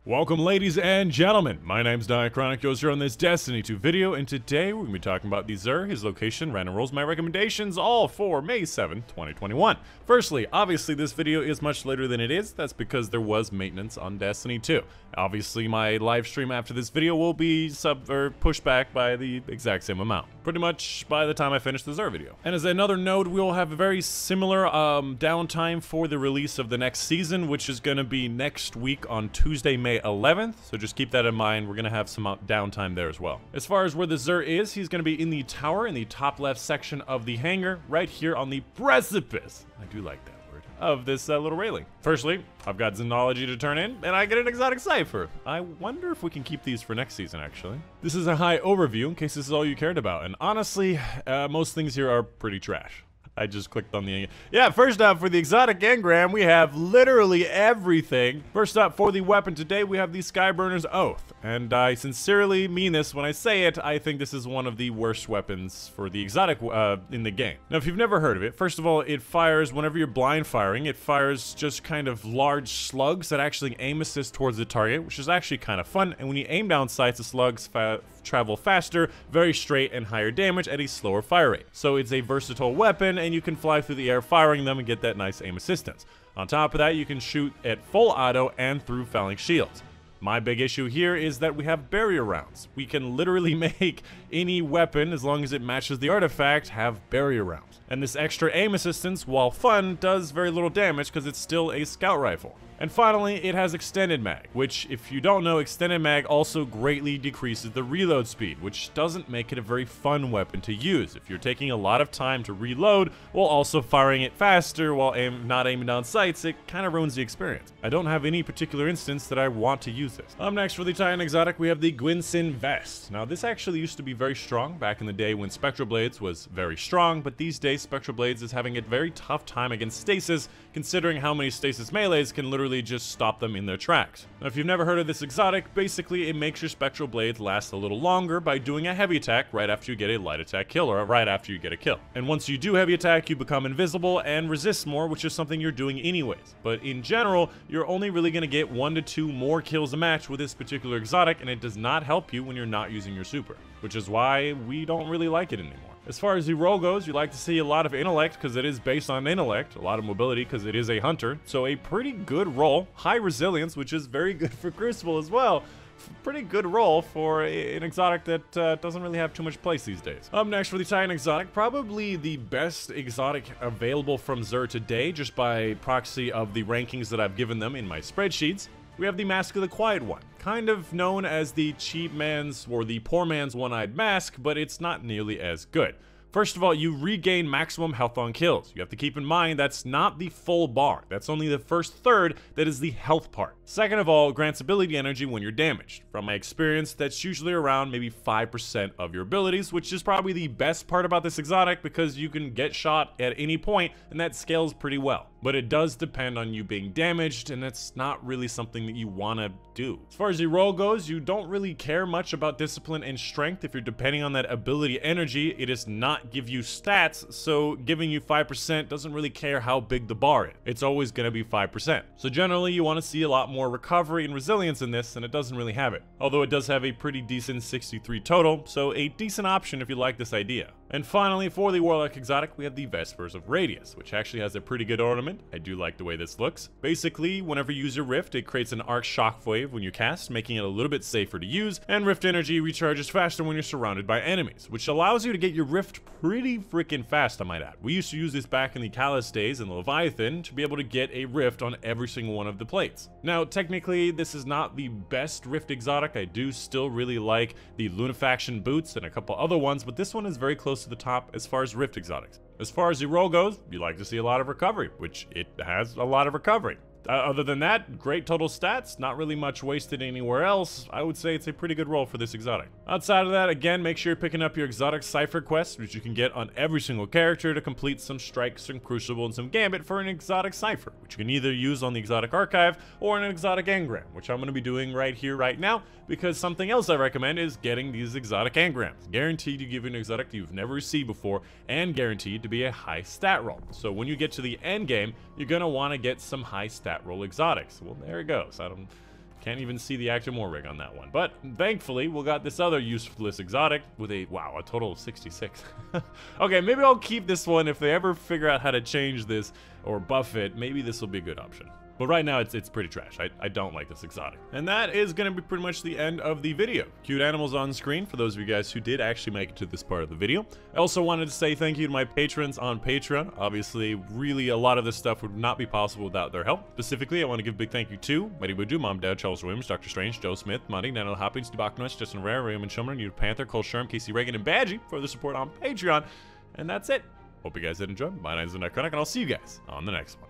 Welcome ladies and gentlemen, my name's Dychronic, yours here on this Destiny 2 video, and today we're going to be talking about the Xur, his location, random rolls, my recommendations, all for May 7th, 2021. Firstly, obviously this video is much later than it is, that's because there was maintenance on Destiny 2. Obviously my live stream after this video will be pushed back by the exact same amount, pretty much by the time I finish the Xur video. And as another note, we will have a very similar downtime for the release of the next season, which is going to be next week on Tuesday, May 11th, so just keep that in mind. We're going to have some downtime there as well. As far as where the Xur is, he's going to be in the tower in the top left section of the hangar, right here on the precipice, I do like that word, of this little railing. Firstly, I've got Xenology to turn in, and I get an exotic cipher. I wonder if we can keep these for next season, actually. This is a high overview, in case this is all you cared about, and honestly, most things here are pretty trash. I just clicked on the... Yeah, first up, for the exotic engram, we have literally everything. First up, for the weapon today, we have the SKYBURNER'S Oath. And I sincerely mean this when I say it. I think this is one of the worst weapons for the exotic in the game. Now, if you've never heard of it, first of all, it fires, whenever you're blind firing, it fires just kind of large slugs that actually aim assist towards the target, which is actually kind of fun. And when you aim down sights, the slugs travel faster, very straight, and higher damage at a slower fire rate. So it's a versatile weapon, and you can fly through the air firing them and get that nice aim assistance. On top of that, you can shoot at full auto and through phalanx shields. My big issue here is that we have barrier rounds. We can literally make any weapon, as long as it matches the artifact, have barrier rounds. And this extra aim assistance, while fun, does very little damage because it's still a scout rifle. And finally, it has extended mag, which, if you don't know, extended mag also greatly decreases the reload speed, which doesn't make it a very fun weapon to use. If you're taking a lot of time to reload while also firing it faster while not aiming down sights, it kind of ruins the experience. I don't have any particular instance that I want to use this. Next, for the Titan exotic, we have the GWISIN vest. Now, this actually used to be very strong back in the day when Spectral Blades was very strong, but these days Spectral Blades is having a very tough time against stasis, considering how many stasis melees can literally just stop them in their tracks. Now, if you've never heard of this exotic, basically it makes your Spectral Blades last a little longer by doing a heavy attack right after you get a light attack kill, or right after you get a kill. And once you do heavy attack, you become invisible and resist more, which is something you're doing anyways. But in general, you're only really going to get 1 to 2 more kills a match with this particular exotic, and it does not help you when you're not using your super, which is why we don't really like it anymore. As far as the role goes, you like to see a lot of intellect because it is based on intellect, a lot of mobility because it is a hunter, so a pretty good role, high resilience, which is very good for Crucible as well. Pretty good role for an exotic that doesn't really have too much place these days. Up next for the Titan exotic, probably the best exotic available from Xur today, just by proxy of the rankings that I've given them in my spreadsheets. We have the Mask of the Quiet One, kind of known as the cheap man's or the poor man's one-eyed mask, but it's not nearly as good. First of all, you regain maximum health on kills. You have to keep in mind that's not the full bar. That's only the first third that is the health part. Second of all, it grants ability energy when you're damaged. From my experience, that's usually around maybe 5% of your abilities, which is probably the best part about this exotic because you can get shot at any point and that scales pretty well. But it does depend on you being damaged, and that's not really something that you want to do. As far as the role goes, you don't really care much about discipline and strength. If you're depending on that ability energy, it does not give you stats, so giving you 5% doesn't really care how big the bar is. It's always going to be 5%. So generally, you want to see a lot more recovery and resilience in this, and it doesn't really have it. Although it does have a pretty decent 63 total, so a decent option if you like this idea. And finally, for the Warlock exotic, we have the Vespers of Radius, which actually has a pretty good ornament. I do like the way this looks. Basically, whenever you use your Rift, it creates an arc shockwave when you cast, making it a little bit safer to use, and Rift energy recharges faster when you're surrounded by enemies, which allows you to get your Rift pretty freaking fast, I might add. We used to use this back in the Callus days in Leviathan to be able to get a Rift on every single one of the plates. Now, technically, this is not the best Rift exotic. I do still really like the Lunafaction boots and a couple other ones, but this one is very close to the top as far as Rift exotics. As far as the role goes, you like to see a lot of recovery, which it has a lot of recovery. Other than that, great total stats, not really much wasted anywhere else. I would say it's a pretty good role for this exotic. Outside of that, again, make sure you're picking up your exotic cipher quest, which you can get on every single character to complete some strikes, some crucible, and some gambit for an exotic cipher, which you can either use on the exotic archive or an exotic engram, which I'm going to be doing right here, right now, because something else I recommend is getting these exotic engrams. Guaranteed to give you an exotic that you've never received before, and guaranteed to be a high stat roll. So when you get to the end game, you're going to want to get some high stat roll exotics. Well, there it goes. Can't even see the Actimore rig on that one. But thankfully, we got this other useless exotic with a, wow, a total of 66. Okay, maybe I'll keep this one. If they ever figure out how to change this or buff it, maybe this will be a good option. But right now, it's pretty trash. I don't like this exotic. And that is going to be pretty much the end of the video. Cute animals on screen for those of you guys who did actually make it to this part of the video. I also wanted to say thank you to my patrons on Patreon. Obviously, really a lot of this stuff would not be possible without their help. Specifically, I want to give a big thank you to Mighty Buju, Mom, Dad, Charles Williams, Dr. Strange, Joe Smith, Monty, Nano Hopkins, Debaknois, Justin Rare, Raymond Shummer, New Panther, Cole Sherm, Casey Reagan, and Badgie for the support on Patreon. And that's it. Hope you guys did enjoy. My name is Dychronic, and I'll see you guys on the next one.